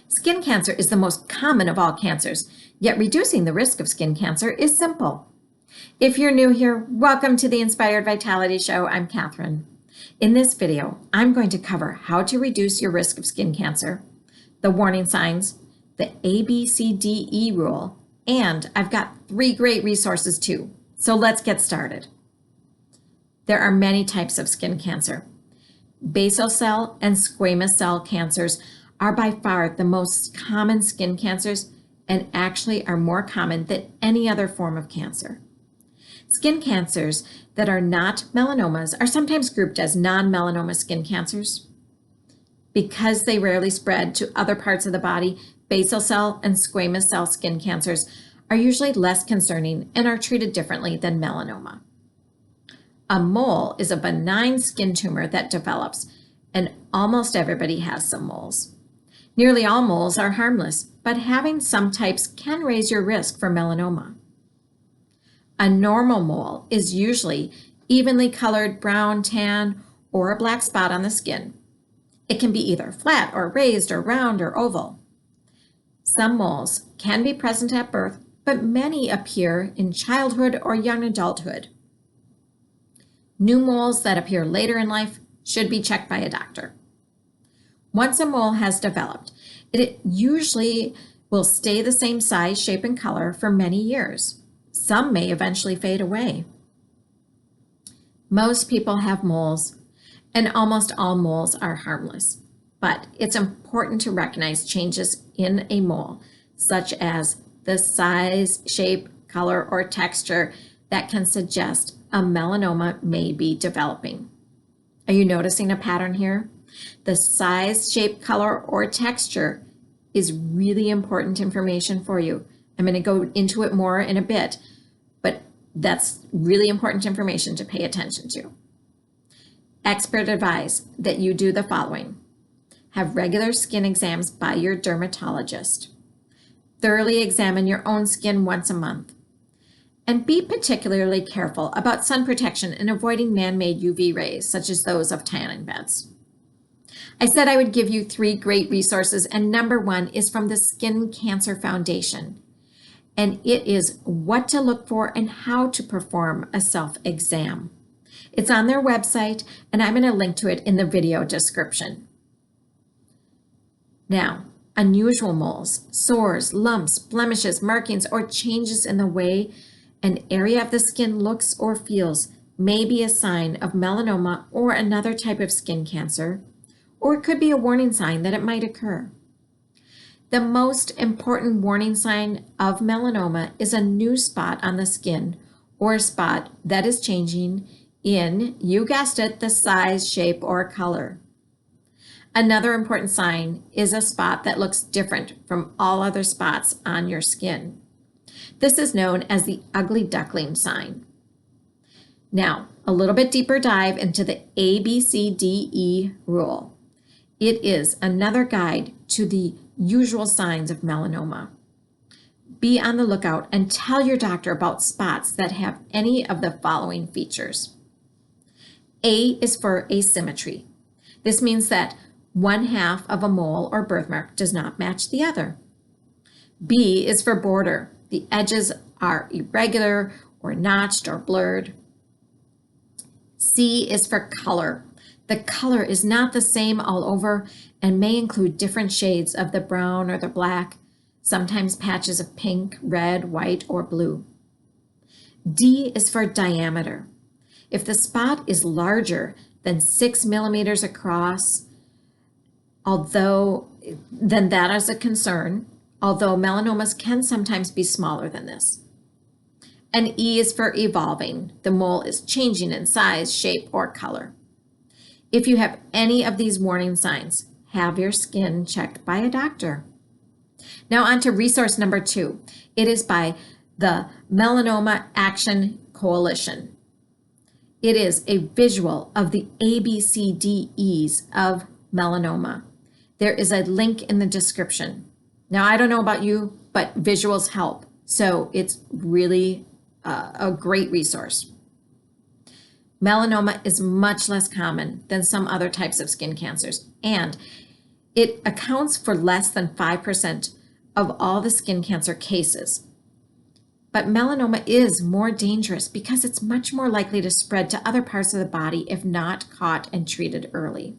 Skin cancer is the most common of all cancers, yet reducing the risk of skin cancer is simple. If you're new here, welcome to the Inspired Vitality Show. I'm Catherine. In this video, I'm going to cover how to reduce your risk of skin cancer, the warning signs, the ABCDE rule, and I've got 3 great resources too. So let's get started. There are many types of skin cancer. Basal cell and squamous cell cancers are by far the most common skin cancers and actually are more common than any other form of cancer. Skin cancers that are not melanomas are sometimes grouped as non-melanoma skin cancers. Because they rarely spread to other parts of the body, basal cell and squamous cell skin cancers are usually less concerning and are treated differently than melanoma. A mole is a benign skin tumor that develops, and almost everybody has some moles. Nearly all moles are harmless, but having some types can raise your risk for melanoma. A normal mole is usually evenly colored brown, tan, or a black spot on the skin. It can be either flat or raised or round or oval. Some moles can be present at birth, but many appear in childhood or young adulthood. New moles that appear later in life should be checked by a doctor. Once a mole has developed, it usually will stay the same size, shape, and color for many years. Some may eventually fade away. Most people have moles, and almost all moles are harmless. But it's important to recognize changes in a mole, such as the size, shape, color, or texture that can suggest a melanoma may be developing. Are you noticing a pattern here? The size, shape, color, or texture is really important information for you. I'm going to go into it more in a bit, but that's really important information to pay attention to. Experts advise that you do the following. Have regular skin exams by your dermatologist. Thoroughly examine your own skin once a month. And be particularly careful about sun protection and avoiding man-made UV rays, such as those of tanning beds. I said I would give you 3 great resources, and number 1 is from the Skin Cancer Foundation. And it is what to look for and how to perform a self-exam. It's on their website, and I'm going to link to it in the video description. Now, unusual moles, sores, lumps, blemishes, markings, or changes in the way an area of the skin looks or feels may be a sign of melanoma or another type of skin cancer, or it could be a warning sign that it might occur. The most important warning sign of melanoma is a new spot on the skin or a spot that is changing in, you guessed it, the size, shape, or color. Another important sign is a spot that looks different from all other spots on your skin. This is known as the ugly duckling sign. Now, a little bit deeper dive into the ABCDE rule. It is another guide to the usual signs of melanoma. Be on the lookout and tell your doctor about spots that have any of the following features. A is for asymmetry. This means that one half of a mole or birthmark does not match the other. B is for border. The edges are irregular or notched or blurred. C is for color. The color is not the same all over and may include different shades of the brown or the black, sometimes patches of pink, red, white, or blue. D is for diameter. If the spot is larger than 6 millimeters across, then that is a concern, although melanomas can sometimes be smaller than this. And E is for evolving. The mole is changing in size, shape, or color. If you have any of these warning signs, have your skin checked by a doctor. Now on to resource number 2. It is by the Melanoma Action Coalition. It is a visual of the ABCDE'S of melanoma. There is a link in the description. Now, I don't know about you, but visuals help. So it's really a great resource. Melanoma is much less common than some other types of skin cancers, and It accounts for less than 5% of all the skin cancer cases. But melanoma is more dangerous because it's much more likely to spread to other parts of the body if not caught and treated early.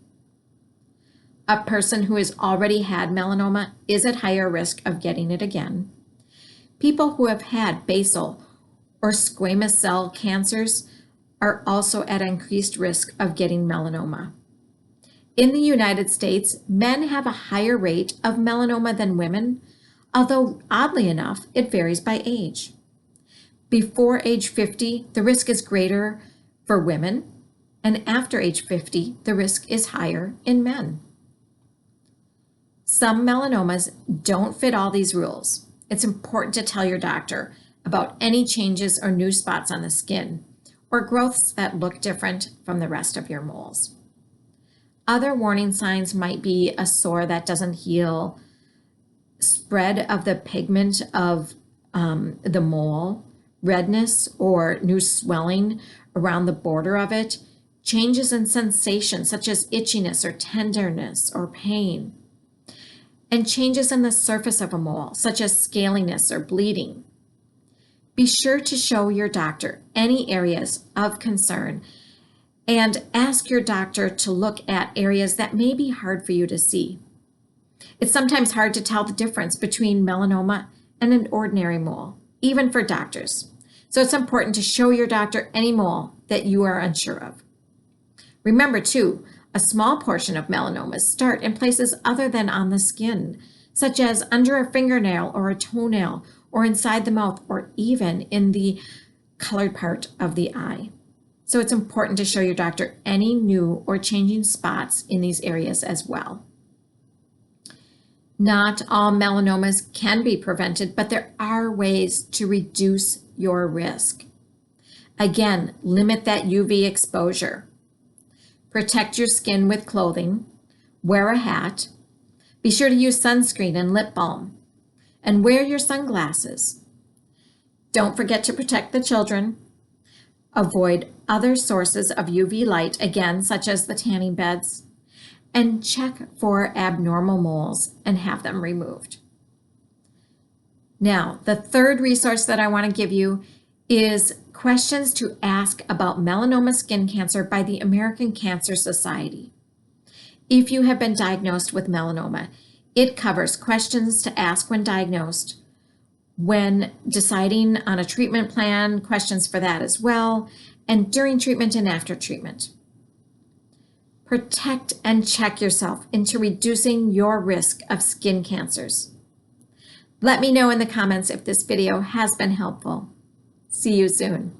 A person who has already had melanoma is at higher risk of getting it again. People who have had basal or squamous cell cancers are also at increased risk of getting melanoma. In the United States, men have a higher rate of melanoma than women, although oddly enough, it varies by age. Before age 50, the risk is greater for women, and after age 50, the risk is higher in men. Some melanomas don't fit all these rules. It's important to tell your doctor about any changes or new spots on the skin, or growths that look different from the rest of your moles. Other warning signs might be a sore that doesn't heal, spread of the pigment of the mole, redness or new swelling around the border of it, changes in sensation such as itchiness or tenderness or pain, and changes in the surface of a mole such as scaliness or bleeding. Be sure to show your doctor any areas of concern and ask your doctor to look at areas that may be hard for you to see. It's sometimes hard to tell the difference between melanoma and an ordinary mole, even for doctors. So it's important to show your doctor any mole that you are unsure of. Remember too, a small portion of melanomas start in places other than on the skin, such as under a fingernail or a toenail, or inside the mouth, or even in the colored part of the eye. So it's important to show your doctor any new or changing spots in these areas as well. Not all melanomas can be prevented, but there are ways to reduce your risk. Again, limit that UV exposure. Protect your skin with clothing. Wear a hat. Be sure to use sunscreen and lip balm. And wear your sunglasses. Don't forget to protect the children. Avoid other sources of UV light, again, such as the tanning beds. And check for abnormal moles and have them removed. Now, the third resource that I want to give you is questions to ask about melanoma skin cancer by the American Cancer Society. If you have been diagnosed with melanoma, it covers questions to ask when diagnosed, when deciding on a treatment plan, questions for that as well, and during treatment and after treatment. Protect and check yourself into reducing your risk of skin cancers. Let me know in the comments if this video has been helpful. See you soon.